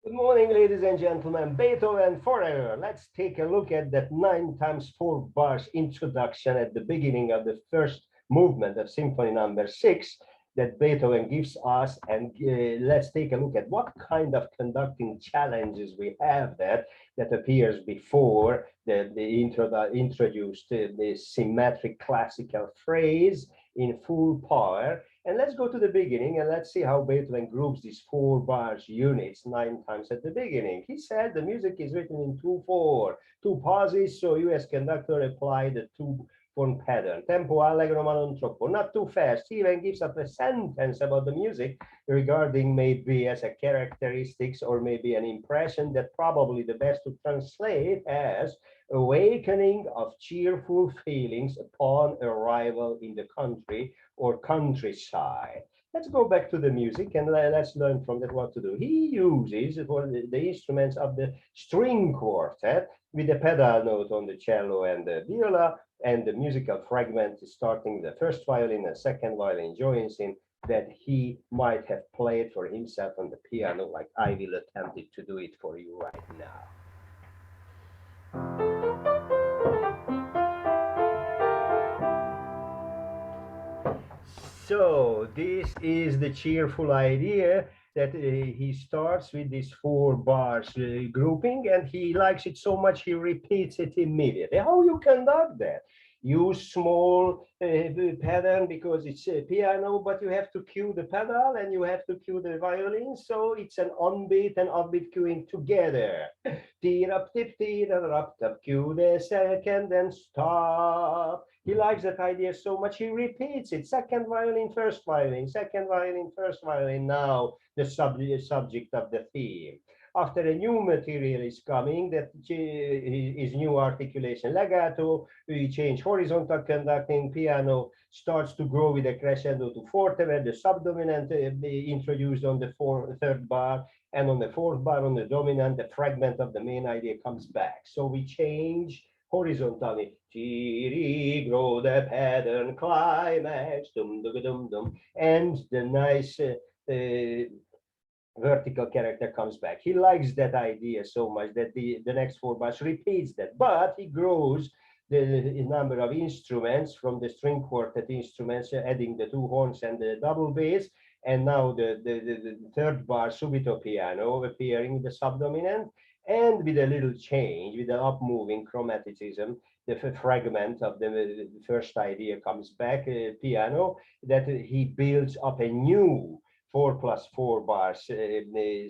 Good morning, ladies and gentlemen. Beethoven forever. Let's take a look at that 9 times 4 bars introduction at the beginning of the first movement of Symphony Number 6 that Beethoven gives us, and let's take a look at what kind of conducting challenges we have that appears before the introduced the symmetric classical phrase in full power. And let's go to the beginning and let's see how Beethoven groups these 4 bars units 9 times at the beginning. He said the music is written in 2/4, two pauses, so you as conductor apply the two-form pattern. Tempo allegro ma non troppo, not too fast. He even gives us a sentence about the music regarding maybe as a characteristics or maybe an impression that probably the best to translate as awakening of cheerful feelings upon arrival in the country or countryside. Let's go back to the music and let's learn from that what to do. He uses for the instruments of the string quartet with the pedal note on the cello and the viola, and the musical fragment starting the first violin and second violin joins in that he might have played for himself on the piano, like I will attempt it to do it for you right now. So this is the cheerful idea that he starts with these 4 bars grouping, and he likes it so much he repeats it immediately. How you conduct that? Use small pattern because it's a piano, but you have to cue the pedal and you have to cue the violin, so it's an on-beat and off-beat cueing together. Tee up tip tee up tap cue the second and stop. He likes that idea so much he repeats it. Second violin, first violin, second violin, first violin. Now the subject of the theme. After a new material is coming, that is new articulation. Legato, we change horizontal conducting. Piano starts to grow with a crescendo to forte, where the subdominant introduced on the third bar, and on the fourth bar on the dominant, the fragment of the main idea comes back. So we change horizontally. Grow the pattern climax, dum dum dum dum, and the nice vertical character comes back. He likes that idea so much that the next 4 bars repeats that, but he grows the number of instruments from the string quartet instruments, adding the 2 horns and the double bass, and now the third bar subito piano appearing the subdominant, and with a little change, with the up moving chromaticism, the fragment of the first idea comes back, piano, that he builds up a new 4+4 bars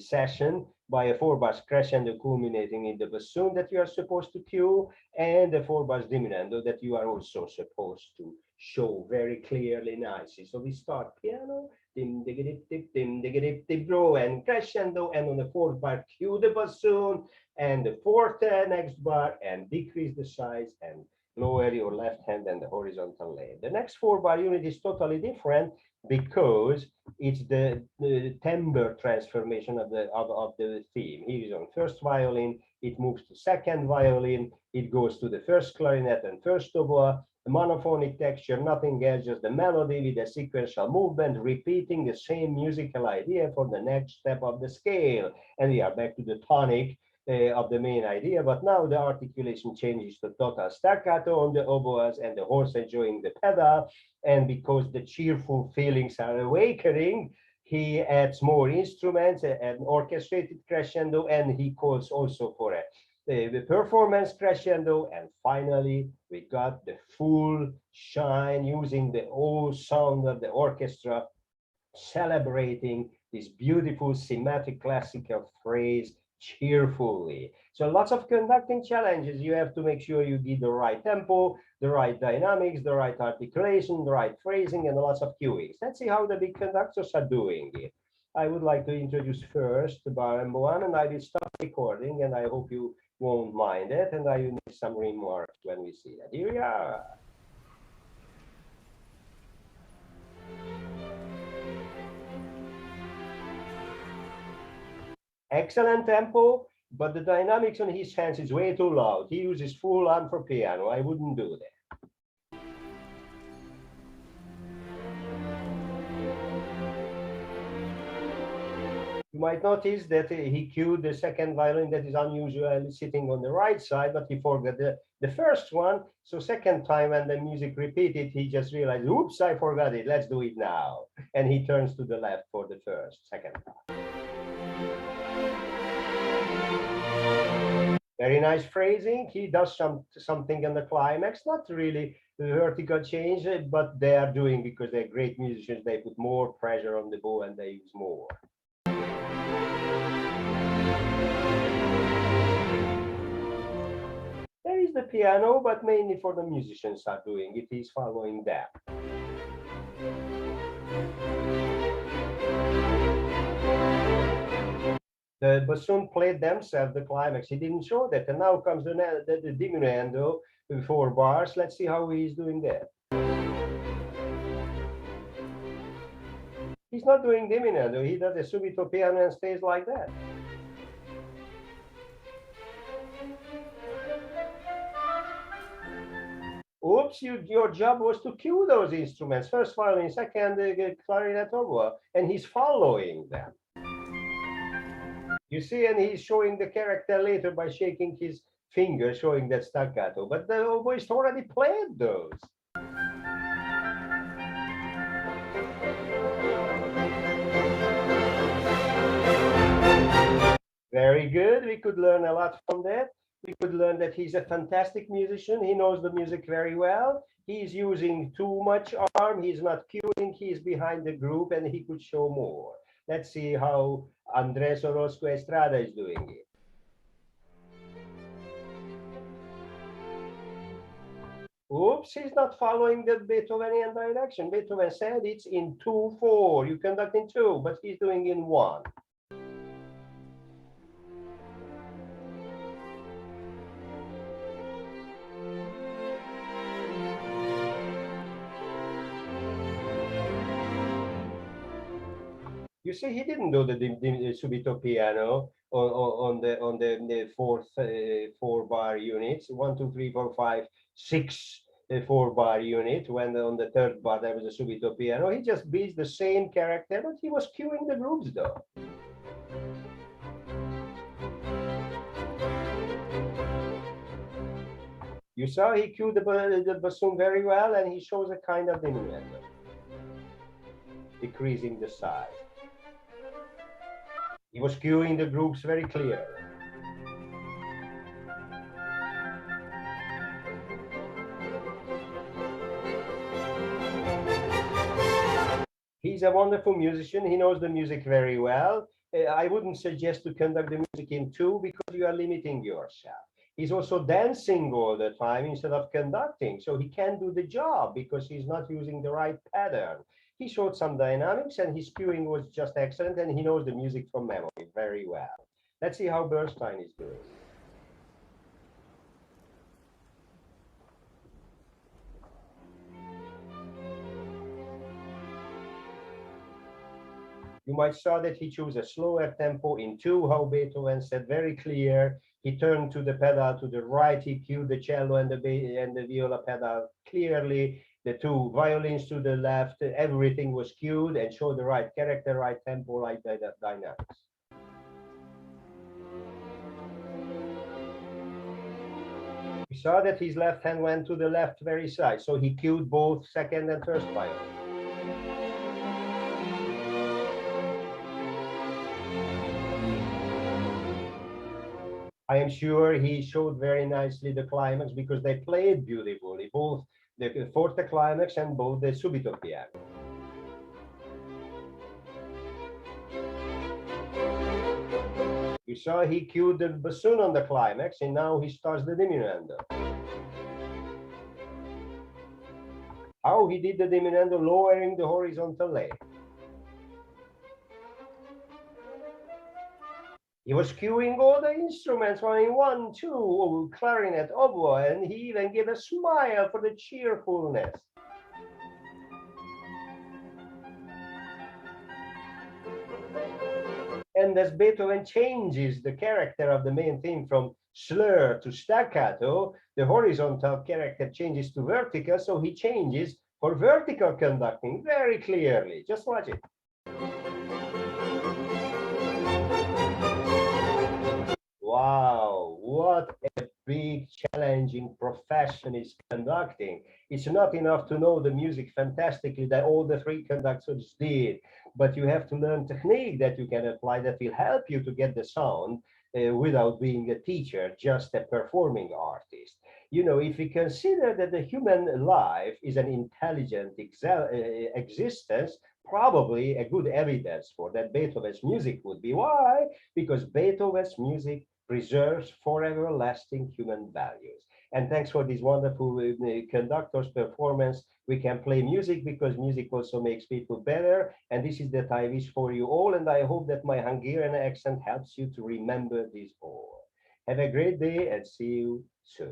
session by a 4 bars crescendo culminating in the bassoon that you are supposed to cue, and a 4 bars diminuendo that you are also supposed to show very clearly nicely. So we start piano, dim diggity dip, dim diggity dip, grow and crescendo, and on the fourth bar cue the bassoon and the fourth next bar, and decrease the size and lower your left hand and the horizontal leg. The next 4 bar unit is totally different because it's the timbre transformation of the theme. Here is on first violin, it moves to second violin, it goes to the first clarinet and first oboe, the monophonic texture, nothing else, just the melody with a sequential movement, repeating the same musical idea for the next step of the scale. And we are back to the tonic of the main idea, but now the articulation changes to total staccato on the oboes and the horns enjoying the pedal. And because the cheerful feelings are awakening, he adds more instruments, an orchestrated crescendo, and he calls also for the performance crescendo. And finally, we got the full shine using the whole sound of the orchestra, celebrating this beautiful symmetric classical phrase cheerfully. So lots of conducting challenges. You have to make sure you get the right tempo, the right dynamics, the right articulation, the right phrasing, and lots of cueings. Let's see how the big conductors are doing it. I would like to introduce first the Barenboim, and I will stop recording, and I hope you won't mind it, and I will make some remarks when we see that. Here we are. Excellent tempo, but the dynamics on his hands is way too loud. He uses full on for piano. I wouldn't do that. You might notice that he cued the second violin that is unusually sitting on the right side, but he forgot the first one. So second time when the music repeated, he just realized, oops, I forgot it. Let's do it now. And he turns to the left for the second time. Very nice phrasing. He does something in the climax, not really the vertical change, but they are doing because they're great musicians. They put more pressure on the bow and they use more. There is the piano, but mainly for the musicians are doing it. He's following that. The bassoon played themselves the climax. He didn't show that. And now comes the diminuendo with 4 bars. Let's see how he's doing that. He's not doing diminuendo. He does the subito piano and stays like that. Oops, your job was to cue those instruments. First violin, second clarinet, oboe, and he's following them. You see, and he's showing the character later by shaking his finger, showing that staccato. But the oboist already played those. Very good. We could learn a lot from that. We could learn that he's a fantastic musician. He knows the music very well. He's using too much arm. He's not cueing. He's behind the group, and he could show more. Let's see how Andres Orozco-Estrada is doing it. Oops, he's not following the Beethovenian direction. Beethoven said it's in 2/4. You conduct in 2, but he's doing in 1. You see, he didn't do the subito piano on the fourth 4-bar units. 1, 2, 3, 4, 5, 6 4-bar unit. When on the third bar there was a subito piano, he just beats the same character, but he was cueing the groups though. You saw he cued the bassoon very well, and he shows a kind of diminuendo, decreasing the size. He was cueing the groups very clearly. He's a wonderful musician. He knows the music very well. I wouldn't suggest to conduct the music in 2 because you are limiting yourself. He's also dancing all the time instead of conducting. So he can't do the job because he's not using the right pattern. He showed some dynamics, and his cueing was just excellent, and he knows the music from memory very well. Let's see how Bernstein is doing. You might saw that he chose a slower tempo in 2, how Beethoven said very clear. He turned to the pedal to the right, he cued the cello and the viola pedal clearly. The 2 violins to the left, everything was cued and showed the right character, right tempo, right dynamics. You saw that his left hand went to the left very side, so he cued both second and first violin. I am sure he showed very nicely the climax because they played beautifully, both the forte climax and both the subito piano. You saw he cued the bassoon on the climax, and now he starts the diminuendo. How he did the diminuendo, lowering the horizontal leg. He was cueing all the instruments, running 1, 2, clarinet, oboe, and he even gave a smile for the cheerfulness. And as Beethoven changes the character of the main theme from slur to staccato, the horizontal character changes to vertical, so he changes for vertical conducting very clearly. Just watch it. Wow, what a big, challenging profession is conducting. It's not enough to know the music fantastically that all the three conductors did, but you have to learn technique that you can apply that will help you to get the sound without being a teacher, just a performing artist. You know, if we consider that the human life is an intelligent existence, probably a good evidence for that Beethoven's music would be. Why? Because Beethoven's music preserves forever lasting human values. And thanks for this wonderful conductor's performance. We can play music because music also makes people better. And this is that I wish for you all. And I hope that my Hungarian accent helps you to remember this all. Have a great day and see you soon.